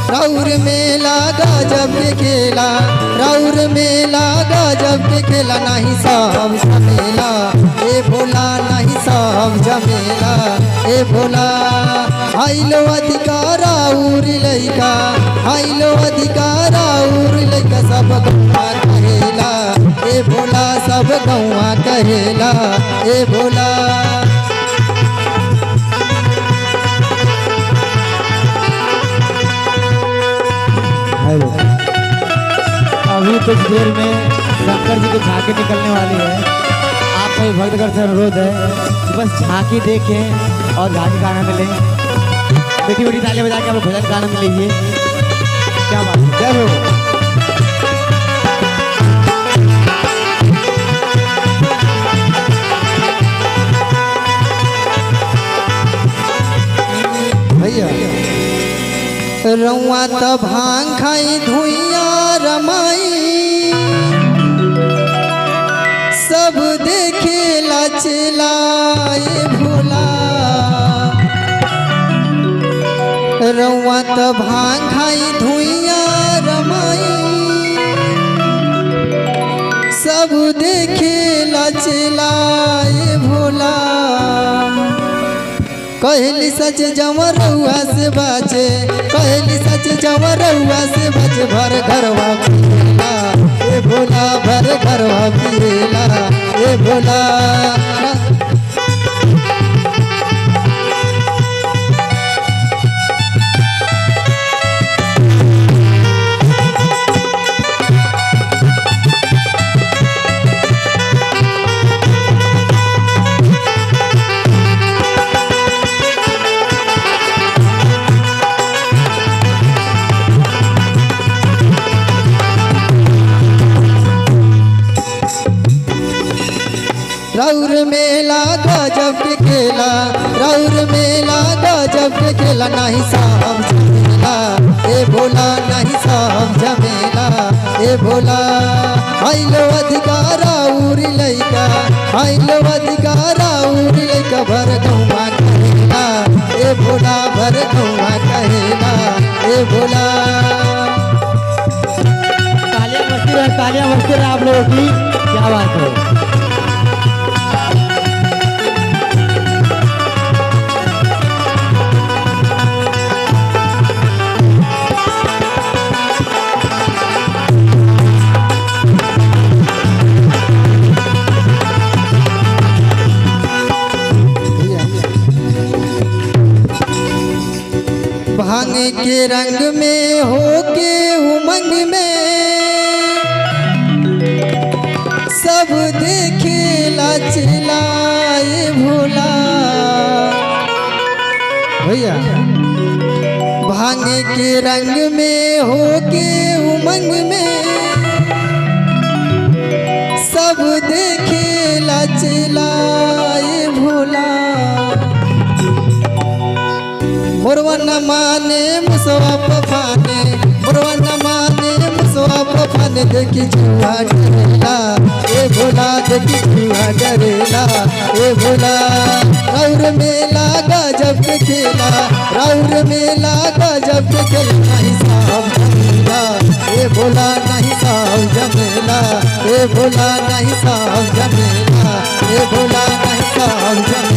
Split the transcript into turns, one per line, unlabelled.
राउर मेला गजब के खेला, राउर मेला गजब के खेला, नहीं सब झमेला ए भोला, नहीं सब झमेला ए भोला। आइलो अधिकार राउर लइका, आइलो अधिकार राउर लइका, सब गौवा कहेला ए भोला, सब गौवा कहेला ए भोला।
अभी कुछ देर में शंकर जी की झांकी निकलने वाली है। आप सभी भक्तगण से अनुरोध है कि बस झांकी देखें और झांकी का आनंद लें। बेटी बेटी तालियां बजा के आप लोग भजन का आनंद लीजिए। क्या बात है, जय हो।
रउआ त भांग खाई धुइया रमाई, सब देखे लचलाए भोला। रउआ त भांग खाई धुइया रमाई, सब देखे लचलाए भोला। कहली सच जमरुआ से बाचे, कहली सच जमरुआ से बाचे, भर घरवा पिएला ए भोला, भर घरवा पिएला ए भोला। राउर मेला गजब के खेला, राउर मेला गजब के खेला, नहीं सब झमेला ए भोला, नहीं सब झमेला ए भोला। आइलो अधिकार राउर लइका, आइलो अधिकार राउर लइका, भर गौवा कहेला ए भोला, भर गौवा कहेला ए भोला।
तालियां बजती रहे आप लोगों की, क्या बात है।
भांग के रंग में होके उमंग में, सब देखे लचलाए भोला। भैया भांग के रंग में होके उमंग में, सब देखे लचलाए भोला। मुरवा न माने मुसवा पफाने, मुरवा न माने मुसवा पफाने, देखी जुआ डरेला ए भोला, देखी जुआ डरेला ए भोला। राउर मेला गजब के खेला, राउर मेला गजब के खेला, नहीं सब झमेला ए भोला, नहीं सब झमेला ए भोला, नहीं सब झमेला ए भोला, नहीं सब झमेला।